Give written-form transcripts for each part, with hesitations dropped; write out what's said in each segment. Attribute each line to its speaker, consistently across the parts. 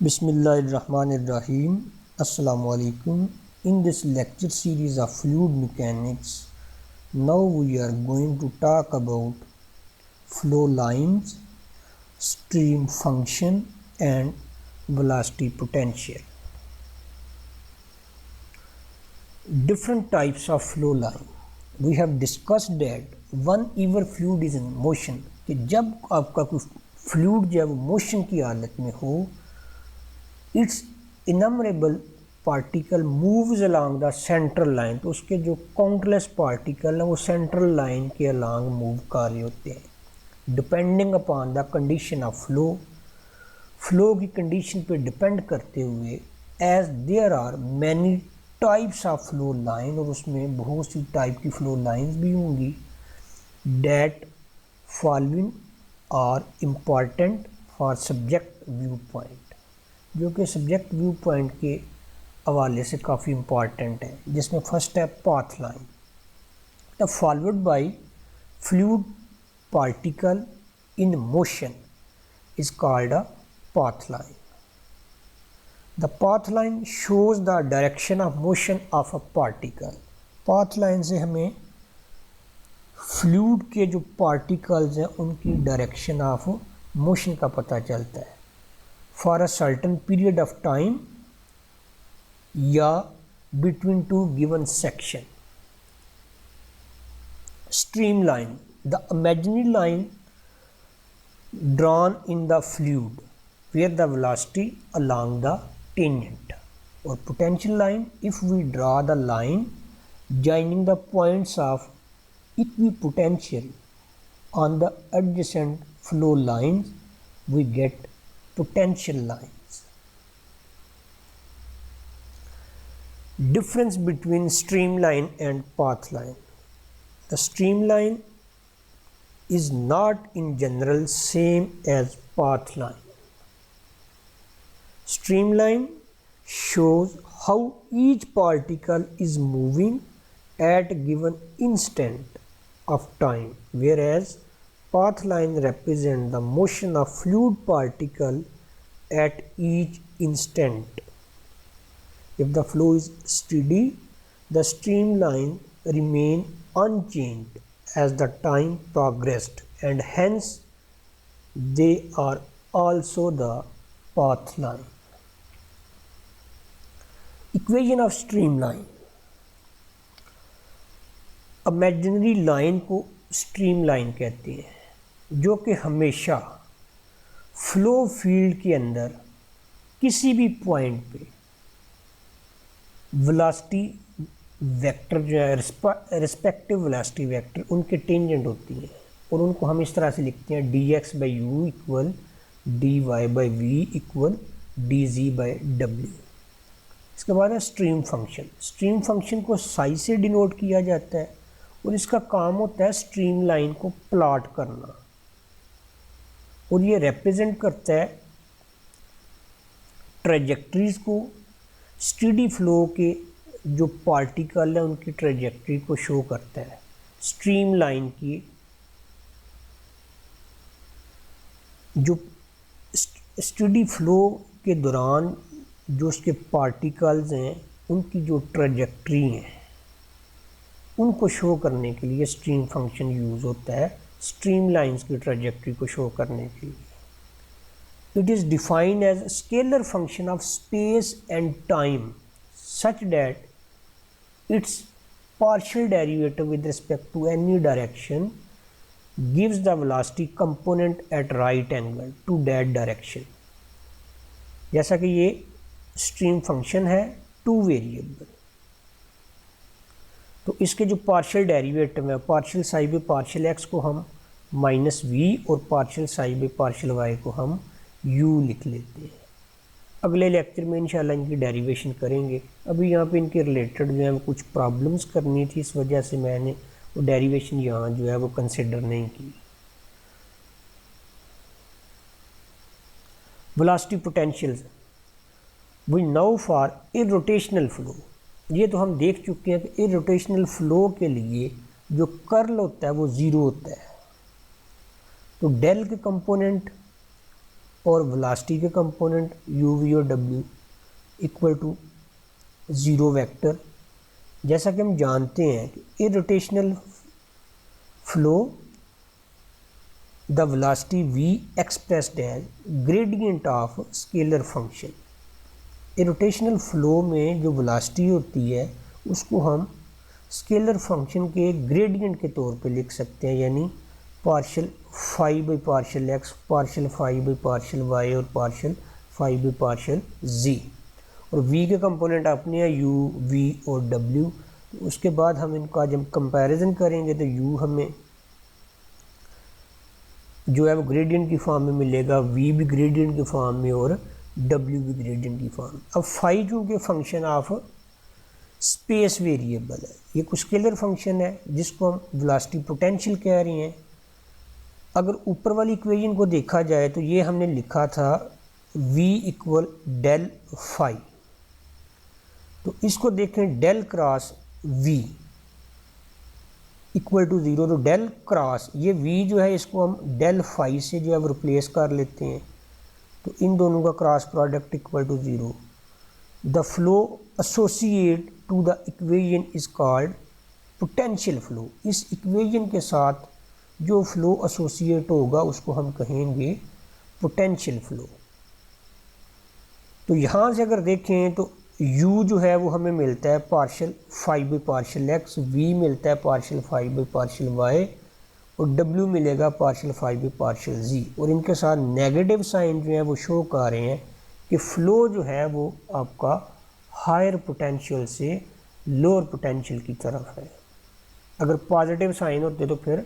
Speaker 1: Bismillahirrahmanirrahim. Assalamu alaikum. In this lecture series of fluid mechanics, now we are going to talk about flow lines, stream function and velocity potential. Different types of flow line. We have discussed that whenever fluid is in motion, कि जब आपका कोई fluid जब motion की हालत में हो, it's innumerable particle moves along the central line, तो उसके जो काउंटलेस पार्टिकल हैं वो सेंट्रल लाइन के अलोंग मूव कर रहे होते हैं depending upon the condition of flow की कंडीशन पे डिपेंड करते हुए, as there are many types of flow line, और उसमें बहुत सी टाइप की फ्लो लाइंस भी होंगी, that following are important for subject view point, जो कि सब्जेक्ट व्यू पॉइंट के हवाले से काफ़ी इम्पॉर्टेंट है, जिसमें फर्स्ट है path line, the followed by fluid particle in motion is called a path line. The path line shows the direction of motion of a particle. Path line से हमें fluid के जो पार्टिकल्स हैं उनकी direction of motion का पता चलता है for a certain period of time या between two given section. Streamline, the imaginary line drawn in the fluid where the velocity along the tangent, or potential line if we draw the line joining the points of equipotential on the adjacent flow lines, we get potential lines. Difference between streamline and path line. The streamline is not in general same as path line. Streamline shows how each particle is moving at a given instant of time, whereas path line represent the motion of fluid particle at each instant. If the flow is steady, the streamline remain unchanged as the time progressed, and hence they are also the path line. Equation of streamline. Imaginary line को streamline कहते हैं, जो कि हमेशा flow field के अंदर किसी भी पॉइंट पे वेलोसिटी वेक्टर जो है रिस्पेक्टिव वेलोसिटी वेक्टर उनके टेंजेंट होती हैं, और उनको हम इस तरह से लिखते हैं dx by u equal dy by v equal dz by w. इसके बाद है स्ट्रीम फंक्शन. स्ट्रीम फंक्शन को साइज से डिनोट किया जाता है, और इसका काम होता है स्ट्रीम लाइन को प्लॉट करना, और ये रिप्रेजेंट करता है ट्रेजेक्ट्रीज को, स्टेडी फ्लो के जो पार्टिकल है उनकी ट्रेजेक्ट्री को शो करता है. स्ट्रीम लाइन की जो स्टेडी फ्लो के दौरान जो उसके पार्टिकल्स हैं उनकी जो ट्रेजेक्ट्री हैं उनको शो करने के लिए स्ट्रीम फंक्शन यूज़ होता है, स्ट्रीम लाइंस की ट्रेजेक्ट्री को शो करने के लिए. It is defined as scalar function of space and time such that its partial derivative with respect to any direction gives the velocity component at right angle to that direction. जैसा कि ये stream function है two variable, तो इसके जो partial derivative है, partial psi by partial x को हम माइनस वी और partial psi by partial y को हम यू लिख लेते हैं. अगले लेक्चर में इंशाल्लाह इनकी डेरिवेशन करेंगे. अभी यहाँ पे इनके रिलेटेड जो है वो कुछ प्रॉब्लम्स करनी थी, इस वजह से मैंने वो डेरिवेशन यहाँ जो है वो कंसिडर नहीं की. Velocity potentials we know for irrotational flow. ये तो हम देख चुके हैं कि इरोटेशनल फ्लो के लिए जो कर्ल होता है वो ज़ीरो होता है, तो डेल के कंपोनेंट और वेलोसिटी के कंपोनेंट u v और w इक्वल टू 0 वेक्टर। जैसा कि हम जानते हैं कि irrotational flow the velocity v expressed as gradient of scalar function. Irrotational flow में जो वेलोसिटी होती है उसको हम स्केलर फंक्शन के ग्रेडियंट के तौर पे लिख सकते हैं, यानी partial phi by partial x, partial phi by partial y और partial phi by partial z. और v के कंपोनेंट अपने हैं u, v और w। तो उसके बाद हम इनका जब कंपैरिजन करेंगे तो u हमें जो है वो ग्रेडियंट की फॉर्म में मिलेगा, v भी ग्रेडियंट की फॉर्म में और w भी ग्रेडियंट की फॉर्म में। अब फाई चूँकि फंक्शन ऑफ स्पेस वेरिएबल है, ये कुछ स्केलर फंक्शन है जिसको हम वेलोसिटी पोटेंशियल कह रहे हैं। अगर ऊपर वाली इक्वेशन को देखा जाए तो ये हमने लिखा था v इक्वल डेल फाई, तो इसको देखें del cross v equal to 0, तो डेल क्रॉस ये v जो है इसको हम डेल फाई से जो है वो रिप्लेस कर लेते हैं, तो इन दोनों का cross product equal to 0। The flow associate to the equation is called potential flow. इस इक्वेशन के साथ जो फ्लो एसोसिएट होगा उसको हम कहेंगे पोटेंशियल फ्लो। तो यहाँ से अगर देखें तो u जो है वो हमें मिलता है partial phi by partial x, v मिलता है partial phi by partial y और w मिलेगा partial phi by partial z. और इनके साथ नेगेटिव साइन जो है वो शो कर रहे हैं कि फ़्लो जो है वो आपका हायर पोटेंशियल से लोअर पोटेंशियल की तरफ है। अगर पॉजिटिव साइन होते तो फिर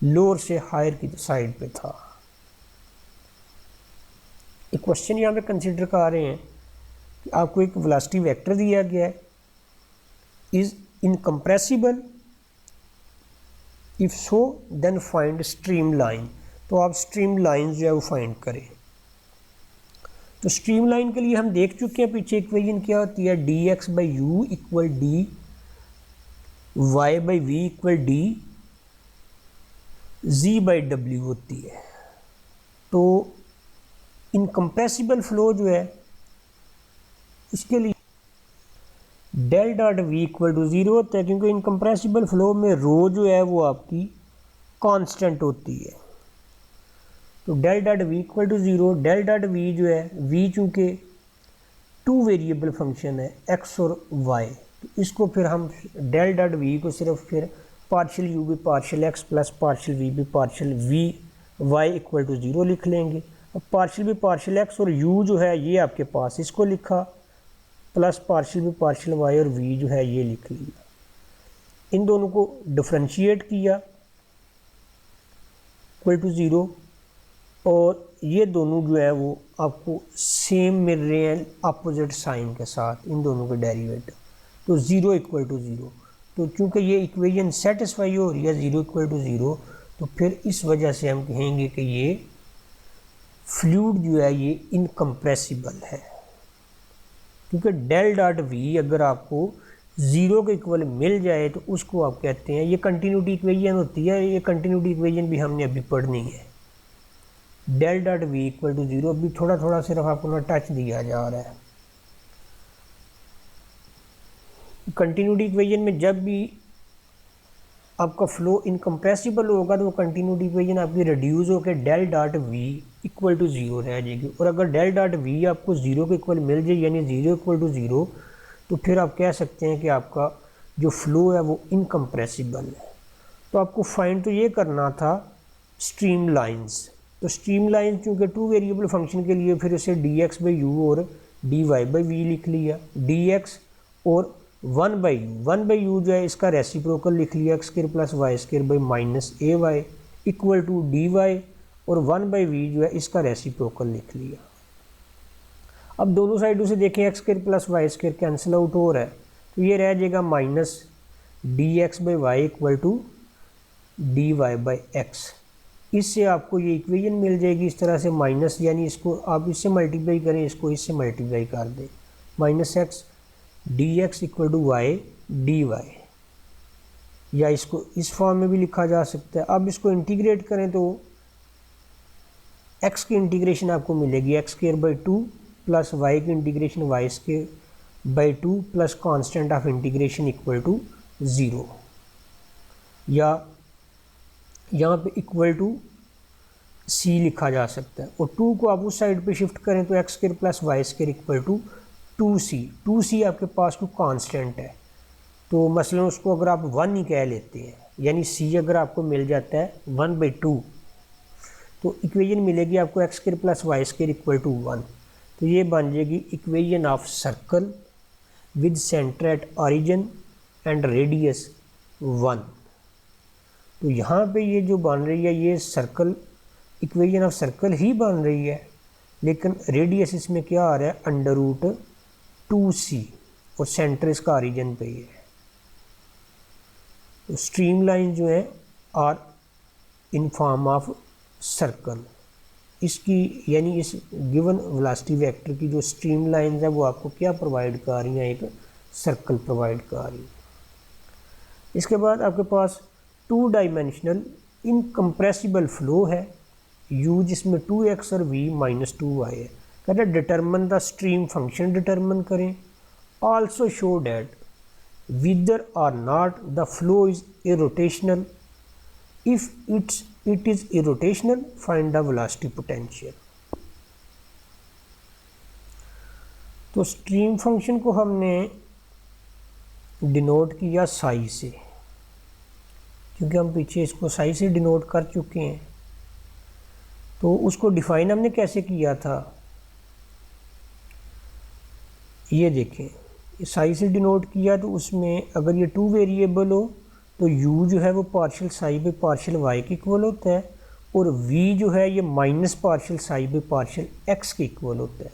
Speaker 1: लोअर से हायर की साइड पे था। एक क्वेश्चन यहाँ पे कंसिडर कर रहे हैं कि आपको एक वेलोसिटी वेक्टर दिया गया है, is incompressible, if so then find stream line. तो आप स्ट्रीम लाइन जो है वो फाइंड करें। तो स्ट्रीम लाइन के लिए हम देख चुके हैं पीछे इक्वेशन क्या होती है, d x by u equal d y by v equal d z by डब्ल्यू होती है। तो इनकम्प्रेसिबल फ्लो जो है इसके लिए del dot v equal to 0 होता है, क्योंकि इनकम्प्रेसिबल फ्लो में रो जो है वो आपकी कांस्टेंट होती है। तो del dot v equal to 0, del dot v जो है, वी चूँकि 2 वेरिएबल फंक्शन है x और y, तो इसको फिर हम डेल डॉट वी को सिर्फ फिर partial u by partial x plus partial v by partial v y equal to 0 लिख लेंगे। अब पार्शियल बी पार्शियल एक्स और u जो है ये आपके पास, इसको लिखा, plus partial by partial y और v जो है ये लिख लिया। इन दोनों को डिफ्रेंशिएट किया इक्वल टू 0, और ये दोनों जो है वो आपको सेम मिल रहे हैं अपोजिट साइन के साथ, इन दोनों के डेरिवेटिव। तो 0 इक्वल टू 0, तो चूँकि ये इक्वेशन सेटिस्फाई हो रही है 0 इक्वल टू 0, तो फिर इस वजह से हम कहेंगे कि ये फ्लूइड जो है ये इनकम्प्रेसिबल है। क्योंकि डेल डॉट वी अगर आपको 0 के इक्वल मिल जाए तो उसको आप कहते हैं, ये कंटिन्यूटी इक्वेशन होती है, ये कंटिन्यूटी इक्वेशन भी हमने अभी पढ़नी है। Del dot v equal to 0 अभी थोड़ा थोड़ा सिर्फ आपको ना टच दिया जा रहा है। कंटिन्यूटी इक्वेशन में जब भी आपका फ्लो इनकम्प्रेसिबल होगा तो वो कंटिन्यूटी इक्वेशन आपकी रिड्यूस होकर del dot v equal to 0 रह जाएगी। और अगर डेल डॉट वी आपको 0 के इक्वल मिल जाए, यानी 0 इक्वल टू 0, तो फिर आप कह सकते हैं कि आपका जो फ्लो है वो इनकम्प्रेसिबल है। तो आपको फाइंड तो ये करना था स्ट्रीम लाइन्स। तो स्ट्रीम लाइन चूँकि 2 वेरिएबल फंक्शन के लिए फिर उसे डी एक्स बाई यू और डी वाई बाई वी लिख लिया, डी एक्स और 1 बाई यू जो है इसका रेसिप्रोकल लिख लिया, x square plus y square by minus a y equal to d y, और 1 बाई वी जो है इसका रेसिप्रोकल लिख लिया। अब दोनों साइडों से देखें x square plus y square cancel out हो रहा है, तो ये रह जाएगा minus d x by y equal to d y by x. इससे आपको ये इक्वेशन मिल जाएगी इस तरह से, माइनस यानी इसको आप इससे मल्टीप्लाई करें, इसको इससे मल्टीप्लाई कर दें, minus x d x equal to y d y, या इसको इस फॉर्म में भी लिखा जा सकता है। अब इसको इंटीग्रेट करें तो एक्स की इंटीग्रेशन आपको मिलेगी x square by 2 plus y की integration y square by 2 plus constant of integration equal to 0, या यहाँ पे इक्वल टू सी लिखा जा सकता है। और 2 को आप उस साइड पे शिफ्ट करें तो x square plus y square equal to 2c आपके पास टू कांस्टेंट है, तो मसलन उसको अगर आप 1 ही कह लेते हैं, यानी c अगर आपको मिल जाता है 1/2, तो इक्वेशन मिलेगी आपको x square plus y square equal to 1। तो ये बन जाएगी equation of circle with centre at origin and radius 1। तो यहाँ पे ये जो बन रही है ये सर्कल, इक्वेशन ऑफ सर्कल ही बन रही है, लेकिन रेडियस इसमें क्या आ रहा है √2c, और सेंटर इसका ऑरिजिन पे ही है। तो स्ट्रीम लाइन जो है are in form of circle, इसकी यानी इस गिवन वेलोसिटी वेक्टर की जो स्ट्रीम लाइंस है वो आपको क्या प्रोवाइड कर रही हैं, एक सर्कल प्रोवाइड कर रही है। इसके बाद आपके पास 2 डायमेंशनल इनकम्प्रेसिबल फ्लो है u, जिसमें 2x और v माइनस 2y है। कहते हैं determine the stream function determine करें, ऑल्सो शो डैट विदर और not the flow is irrotational, if it is irrotational find the velocity potential. तो स्ट्रीम फंक्शन को हमने डिनोट किया साई से, क्योंकि हम पीछे इसको साई से डिनोट कर चुके हैं। तो उसको डिफाइन हमने कैसे किया था, ये देखें, साई से डिनोट किया तो उसमें अगर ये 2 वेरिएबल हो तो u जो है वो partial psi by partial y के इक्वल होता है, और v जो है ये minus partial psi by partial x के इक्वल होता है।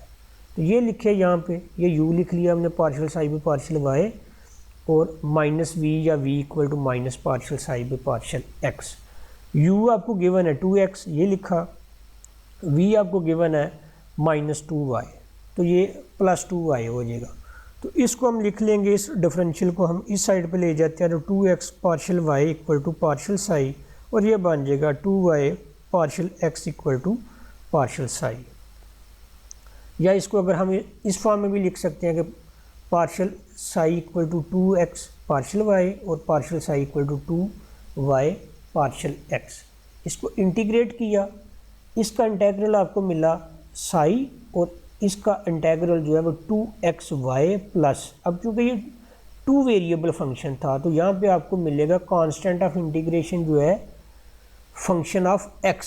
Speaker 1: तो ये लिखे यहाँ पे, ये u लिख लिया हमने partial psi by partial y, और माइनस v या v equal to minus partial psi by partial x। u आपको गिवन है 2x, ये लिखा, v आपको गिवन है माइनस 2y, तो ये प्लस 2y हो जाएगा। तो इसको हम लिख लेंगे, इस डिफरेंशियल को हम इस साइड पे ले जाते हैं, तो 2x partial y equal to partial psi, और ये बन जाएगा 2y partial x equal to partial psi. या इसको अगर हम इस फॉर्म में भी लिख सकते हैं कि partial psi equal to 2x partial y और partial psi equal to 2y partial x। इसको इंटीग्रेट किया, इसका इंटेग्रल आपको मिला साई, और इसका इंटेग्रल जो है वो 2xy प्लस, अब चूँकि ये 2 वेरिएबल फंक्शन था तो यहाँ पे आपको मिलेगा कांस्टेंट ऑफ इंटीग्रेशन जो है फंक्शन ऑफ x,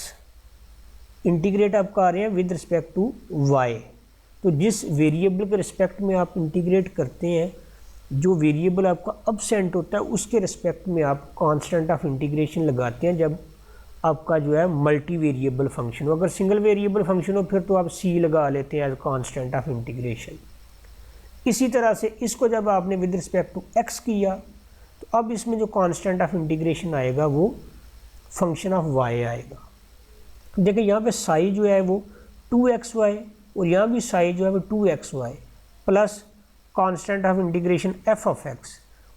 Speaker 1: इंटीग्रेट आप कर रहे हैं विद रिस्पेक्ट टू y। तो जिस वेरिएबल के रिस्पेक्ट में आप इंटीग्रेट करते हैं, जो वेरिएबल आपका अब्सेंट होता है उसके रिस्पेक्ट में आप कांस्टेंट ऑफ इंटीग्रेशन लगाते हैं जब आपका जो है मल्टी वेरिएबल फंक्शन हो। अगर सिंगल वेरिएबल फंक्शन हो फिर तो आप c लगा लेते हैं एज कांस्टेंट ऑफ इंटीग्रेशन। इसी तरह से इसको जब आपने विद रिस्पेक्ट टू x किया तो अब इसमें जो कांस्टेंट ऑफ इंटीग्रेशन आएगा वो फंक्शन ऑफ y आएगा। देखिए यहाँ पे साई जो है वो 2xy, और यहाँ भी साई जो है वो 2xy plus constant of integration f of x,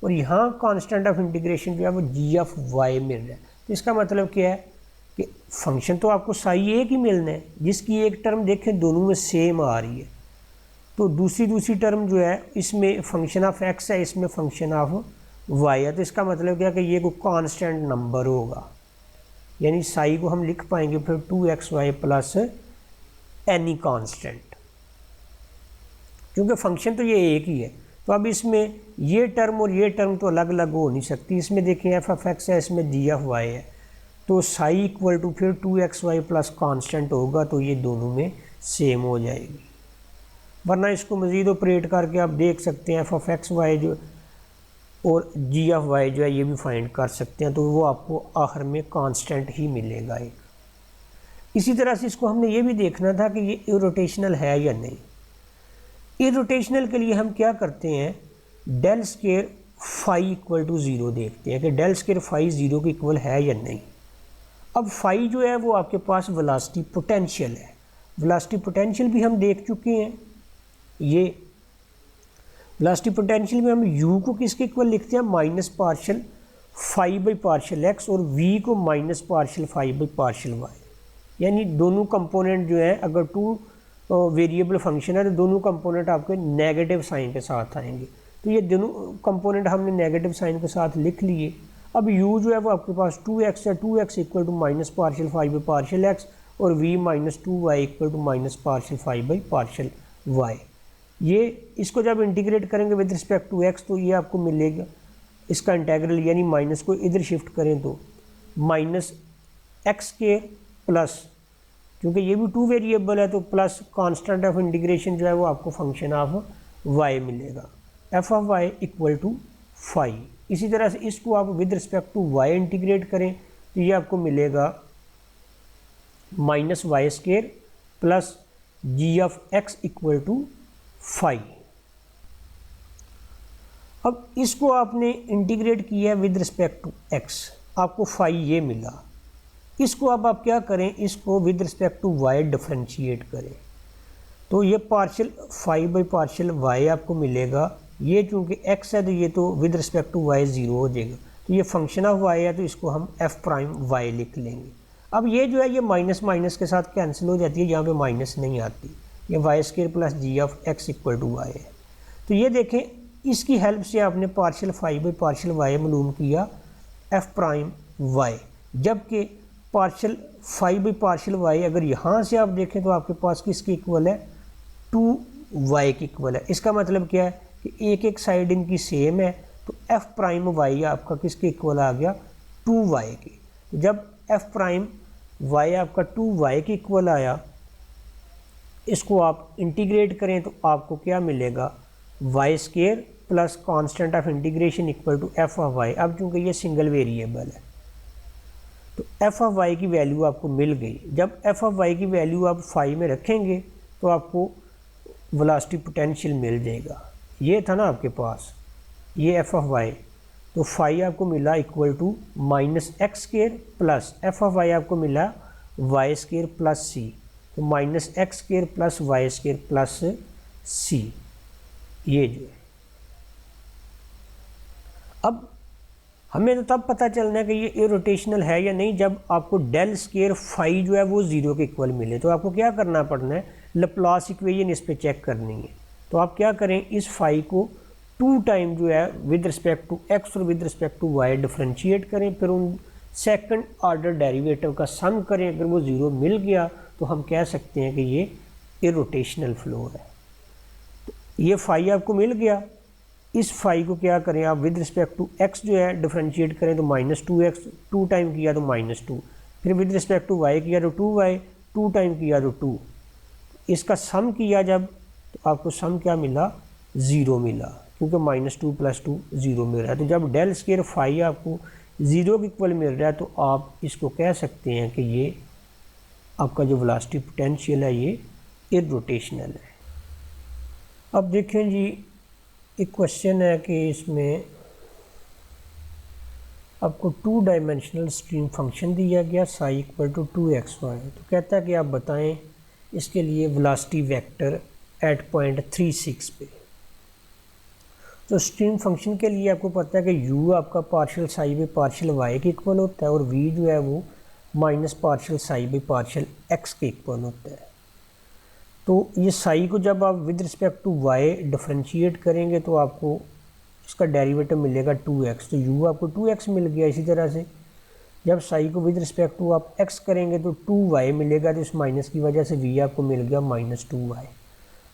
Speaker 1: और यहाँ कांस्टेंट ऑफ इंटीग्रेशन जो है वो g ऑफ y मिल रहा है। तो इसका मतलब क्या है कि फंक्शन तो आपको साई एक ही मिलना है, जिसकी एक टर्म देखें दोनों में सेम आ रही है, तो दूसरी टर्म जो है इसमें फंक्शन ऑफ x है, इसमें फंक्शन ऑफ y है। तो इसका मतलब क्या है कि ये कोई कांस्टेंट नंबर होगा, यानी साई को हम लिख पाएंगे फिर 2xy प्लस एनी कांस्टेंट, क्योंकि फंक्शन तो ये एक ही है। तो अब इसमें ये टर्म और ये टर्म तो अलग अलग हो नहीं सकती। इसमें देखिए एफ ऑफ एक्स है, इसमें जी ऑफ वाई है, तो साई इक्वल टू फिर 2xy प्लस कांस्टेंट होगा, तो ये दोनों में सेम हो जाएगी। वरना इसको मज़ीद ऑपरेट करके आप देख सकते हैं एफ ऑफ एक्स वाई जो और जी ऑफ वाई जो है ये भी फाइंड कर सकते हैं, तो वो आपको आखिर में कांस्टेंट ही मिलेगा एक। इसी तरह से इसको हमने ये भी देखना था कि ये इरोटेशनल है या नहीं। इरोटेशनल के लिए हम क्या करते हैं, del square phi equal to 0 देखते हैं कि डेल स्केयर फाई 0 के इक्वल है या नहीं। अब फाई जो है वो आपके पास वेलोसिटी पोटेंशियल है। वेलोसिटी पोटेंशियल भी हम देख चुके हैं। ये वेलोसिटी पोटेंशियल में हम u को किसके इक्वल लिखते हैं, minus partial phi by partial x, और v को minus partial phi by partial y. यानी दोनों कंपोनेंट जो है, अगर टू वेरिएबल फंक्शन है तो दोनों कंपोनेंट आपके नेगेटिव साइन के साथ आएंगे। तो ये दोनों कंपोनेंट हमने नेगेटिव साइन के साथ लिख लिए। अब u जो है वो आपके पास 2x है, 2x equal to minus partial 5 by partial x, और v minus 2y equal to minus partial 5 by partial y। ये इसको जब इंटीग्रेट करेंगे विद रिस्पेक्ट टू x तो ये आपको मिलेगा, इसका इंटेग्रल यानी माइनस को इधर शिफ्ट करें तो माइनस एक्स के प्लस, क्योंकि ये भी टू वेरिएबल है तो प्लस कांस्टेंट ऑफ इंटीग्रेशन जो है वो आपको फंक्शन ऑफ y मिलेगा, f of y equal to 5। इसी तरह से इसको आप with respect to y integrate करें तो ये आपको मिलेगा minus y square plus g of x equal to 5। अब इसको आपने इंटीग्रेट किया विद रिस्पेक्ट टू x, आपको 5 ये मिला। इसको अब आप क्या करें, इसको with respect to y differentiate करें तो ये पार्शियल 5 बाई पार्शियल y आपको मिलेगा। ये चूँकि x है तो ये तो विद रिस्पेक्ट टू y 0 हो जाएगा, तो ये फंक्शन ऑफ y है तो इसको हम f प्राइम y लिख लेंगे। अब ये जो है ये माइनस माइनस के साथ कैंसिल हो जाती है, यहाँ पे माइनस नहीं आती, ये y square plus g of x equal to y है। तो ये देखें, इसकी हेल्प से आपने पार्शियल 5 बाई पार्शियल y मालूम किया f प्राइम y, जबकि पार्शियल 5 बाई पार्शियल y अगर यहाँ से आप देखें तो आपके पास किसके इक्वल है, 2y के इक्वल है। इसका मतलब क्या है कि एक एक साइड इनकी सेम है, तो f प्राइम y आपका किसके इक्वल आ गया, 2y के। तो जब f प्राइम y आपका 2y के इक्वल आया, इसको आप इंटीग्रेट करें तो आपको क्या मिलेगा, y square plus constant of integration equal to f of y. अब चूँकि ये सिंगल वेरिएबल है तो एफ ऑफ वाई की वैल्यू आपको मिल गई। जब एफ ऑफ वाई की वैल्यू आप 5 में रखेंगे तो आपको वेलोसिटी पोटेंशियल मिल जाएगा। ये था ना आपके पास ये एफ ऑफ वाई, तो 5 आपको मिला equal to minus x square plus f of y आपको मिला वाई स्क्वायर प्लस सी, तो minus x square plus y square plus c. ये जो है अब हमें तो तब पता चलना है कि ये इरोटेशनल है या नहीं जब आपको डेल स्क्वायर फाई जो है वो 0 के इक्वल मिले। तो आपको क्या करना पड़ना है, लैप्लास इक्वेशन इस पे चेक करनी है। तो आप क्या करें, इस फाई को 2 टाइम जो है विद रिस्पेक्ट टू x और with respect to y differentiate करें, फिर उन सेकंड ऑर्डर डेरिवेटिव का सम करें। अगर वो 0 मिल गया तो हम कह सकते हैं कि ये इरोटेशनल फ्लो है। तो ये फाई आपको मिल गया, इस फाई को क्या करें आप विद रिस्पेक्ट टू x जो है डिफरेंशिएट करें तो -2x, 2 टाइम किया तो -2, फिर विद रिस्पेक्ट टू y किया तो 2y, 2 टाइम किया तो 2। इसका सम किया जब तो आपको सम क्या मिला, 0 मिला, क्योंकि -2 + 2 0 मिल रहा है। तो जब डेल स्क्वायर फाई आपको 0 के इक्वल मिल रहा है तो आप इसको कह सकते हैं कि ये आपका जो वेलोसिटी पोटेंशियल है ये इरोटेशनल है। अब देखें जी, एक क्वेश्चन है कि इसमें आपको 2 डायमेंशनल स्ट्रीम फंक्शन दिया गया साई इक्वल टू 2xy। तो कहता है कि आप बताएं इसके लिए वेलोसिटी वेक्टर एट पॉइंट 36 पे। तो स्ट्रीम फंक्शन के लिए आपको पता है कि u आपका partial psi by partial y के इक्वल होता है और v जो है वो minus partial psi by partial x के इक्वल होता है। तो ये साई को जब आप with respect to y differentiate करेंगे तो आपको इसका डेरिवेटिव मिलेगा 2x। तो u आपको 2x मिल गया। इसी तरह से जब साई को विद रिस्पेक्ट टू आप x करेंगे तो 2y मिलेगा, तो इस माइनस की वजह से v आपको मिल गया -2y।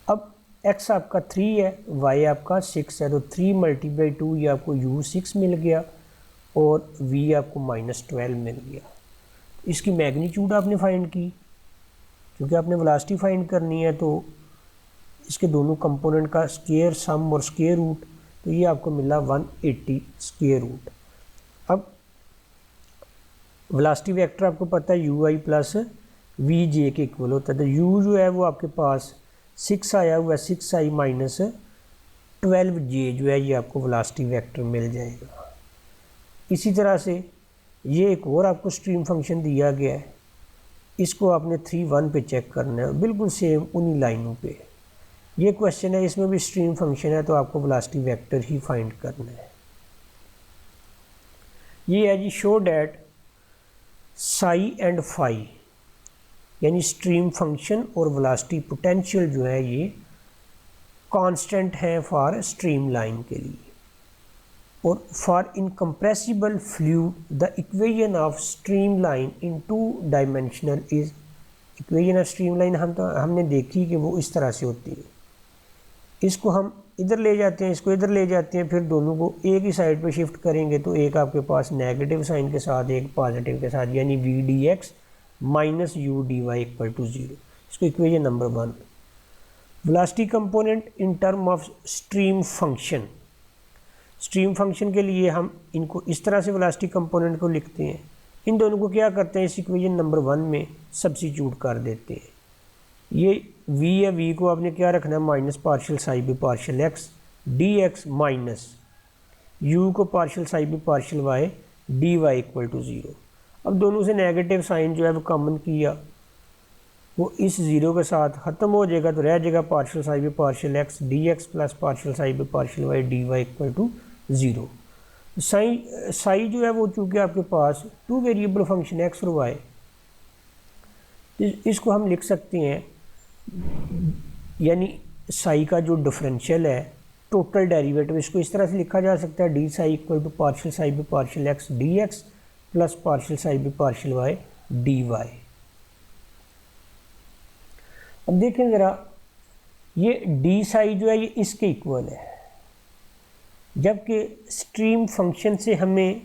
Speaker 1: अब x आपका 3 है, y आपका 6 है, तो 3 × 2 ये आपको u 6 मिल गया और v आपको -12 मिल गया। इसकी मैग्नीट्यूड आपने फाइंड की, क्योंकि आपने वेलोसिटी फाइंड करनी है तो इसके दोनों कंपोनेंट का स्क्वायर सम और स्क्वायर रूट, तो ये आपको मिला 180 स्क्वायर रूट। अब वेलोसिटी वेक्टर आपको पता है ui प्लस वी जे के इक्वल होता है। तो u जो है वो आपके पास 6 आया हुआ है, 6i माइनस 12j जो है ये आपको वेलोसिटी वेक्टर मिल जाएगा। इसी तरह से ये एक और आपको स्ट्रीम फंक्शन दिया गया है, इसको आपने 3-1 पे चेक करना है, बिल्कुल सेम उन्हीं लाइनों पे। ये क्वेश्चन है, इसमें भी स्ट्रीम फंक्शन है तो आपको वेलोसिटी वेक्टर ही फाइंड करना है। ये है जी, show that psi and phi यानी स्ट्रीम फंक्शन और वेलोसिटी पोटेंशियल जो है ये कांस्टेंट है फॉर स्ट्रीम लाइन के लिए। और for incompressible fluid the equation of stream line in 2 dimensional is, equation of stream line हमने देखी कि वो इस तरह से होती है, इसको हम इधर ले जाते हैं, इसको इधर ले जाते हैं, फिर दोनों को एक ही साइड पे शिफ्ट करेंगे तो एक आपके पास नेगेटिव साइन के साथ एक पॉजिटिव के साथ, यानी v d x minus u d y equal to 0। इसको equation number 1। Velocity component in term of stream function, stream function के लिए हम इनको इस तरह से वेलोसिटी कंपोनेंट को लिखते हैं। इन दोनों को क्या करते हैं, इस इक्वेशन नंबर 1 में सब्स्टिट्यूट कर देते हैं। ये v है, v को आपने क्या रखना है, minus partial psi by partial x d x minus u को partial psi by partial y d y equal to 0। अब दोनों से नेगेटिव साइन जो है वो कॉमन किया, वो इस 0 के साथ ख़त्म हो जाएगा तो रह जाएगा partial psi by partial x d x plus partial psi by partial y d y equal to 0। Psi जो है वो चूँकि आपके पास 2 वेरिएबल फंक्शन एक्स और वाई, इसको हम लिख सकते हैं, यानी साई का जो डिफरेंशियल है टोटल डेरिवेटिव, इसको इस तरह से लिखा जा सकता है d psi equal to partial psi by partial x d x plus partial psi by partial y d y. अब देखें ज़रा, ये डी साई जो है ये इसके इक्वल है, जबकि स्ट्रीम फंक्शन से हमें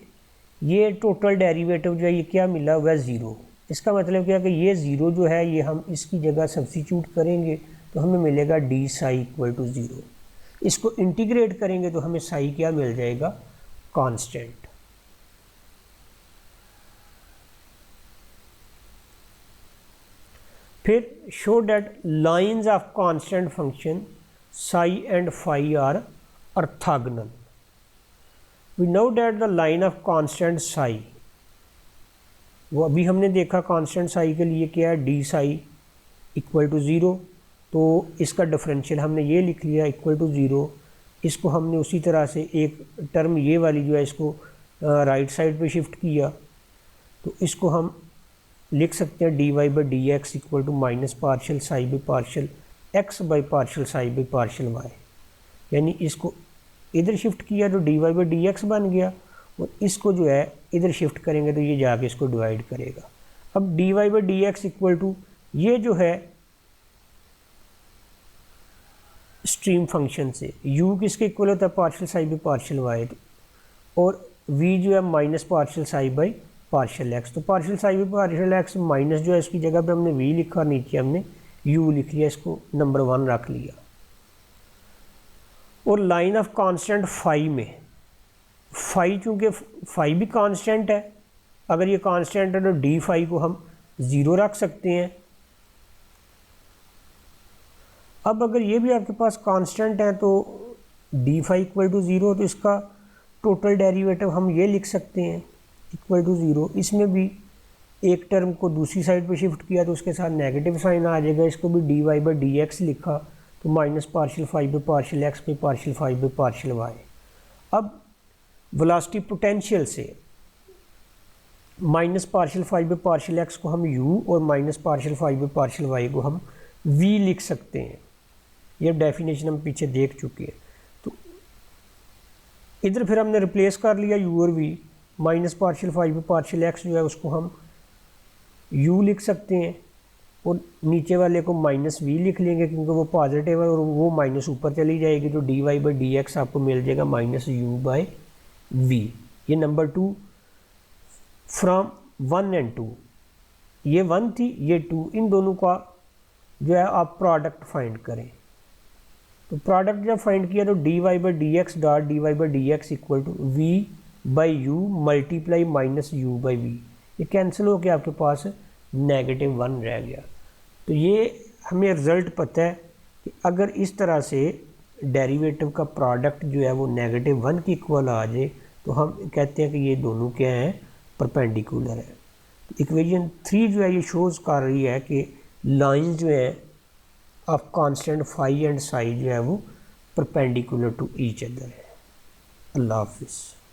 Speaker 1: ये टोटल डेरिवेटिव जो है ये क्या मिला हुआ है, 0। इसका मतलब क्या कि ये 0 जो है ये हम इसकी जगह सब्स्टिट्यूट करेंगे तो हमें मिलेगा डी साई इक्वल टू 0। इसको इंटीग्रेट करेंगे तो हमें साई क्या मिल जाएगा, कांस्टेंट। फिर show that lines of constant function psi and phi are orthogonal. We know that the line of constant psi, वो अभी हमने देखा कांस्टेंट साई के लिए क्या है, डी साई इक्वल टू 0, तो इसका डिफरेंशियल हमने ये लिख लिया इक्वल टू 0। इसको हमने उसी तरह से एक टर्म ये वाली जो है इसको राइट साइड पे शिफ्ट किया, तो इसको हम लिख सकते हैं d y by d x equal to minus partial psi by partial x by partial psi by partial y, यानी इसको इधर शिफ्ट किया तो d y by d x बन गया, और इसको जो है इधर शिफ्ट करेंगे तो ये जाके इसको डिवाइड करेगा। अब d y by d x equal to ये जो है स्ट्रीम फंक्शन से u किसके इक्वल होता है, partial psi by partial y, और v जो है minus partial psi by partial x. तो partial psi by partial x minus जो है इसकी जगह पे हमने v लिखा, नीचे हमने u लिख लिया, इसको नंबर 1 रख लिया। और लाइन ऑफ कांस्टेंट फाई में, फाई चूँकि फाई भी कांस्टेंट है, अगर ये कांस्टेंट है तो डी फाई को हम 0 रख सकते हैं। अब अगर ये भी आपके पास कांस्टेंट है तो डी फाई इक्वल टू 0, तो इसका टोटल डेरिवेटिव हम ये लिख सकते हैं इक्वल टू 0। इसमें भी एक टर्म को दूसरी साइड पे शिफ्ट किया तो उसके साथ नेगेटिव साइन आ जाएगा, इसको भी d y by d x लिखा तो minus partial phi by partial x by partial phi by partial y. अब वेलोसिटी पोटेंशियल से minus partial phi by partial x को हम u और minus partial phi by partial y को हम v लिख सकते हैं। ये डेफिनेशन हम पीछे देख चुके हैं। तो इधर फिर हमने रिप्लेस कर लिया u और v, minus partial phi by partial x जो है उसको हम u लिख सकते हैं और नीचे वाले को माइनस v लिख लेंगे क्योंकि वो पॉजिटिव है और वो माइनस ऊपर चली जाएगी, तो d y by d x आपको मिल जाएगा माइनस u बाई v। ये नंबर 2 फ्रॉम 1 एंड 2, ये 1 थी ये 2, इन दोनों का जो है आप प्रोडक्ट फाइंड करें। तो प्रोडक्ट जब फाइंड किया तो d y by d x dot d y by d x equal to v by u multiply minus u by v, ये कैंसिल हो के आपके पास -1 रह गया। तो ये हमें रिज़ल्ट पता है कि अगर इस तरह से डेरिवेटिव का प्रोडक्ट जो है वो -1 के इक्वल आ जाए तो हम कहते हैं कि ये दोनों क्या हैं, परपेंडिकुलर है। इक्वेशन 3 जो है ये शोज़ कर रही है कि लाइन जो है of constant phi and psi जो है वो परपेंडिकुलर टू ईच अदर है। अल्लाह हाफिज़।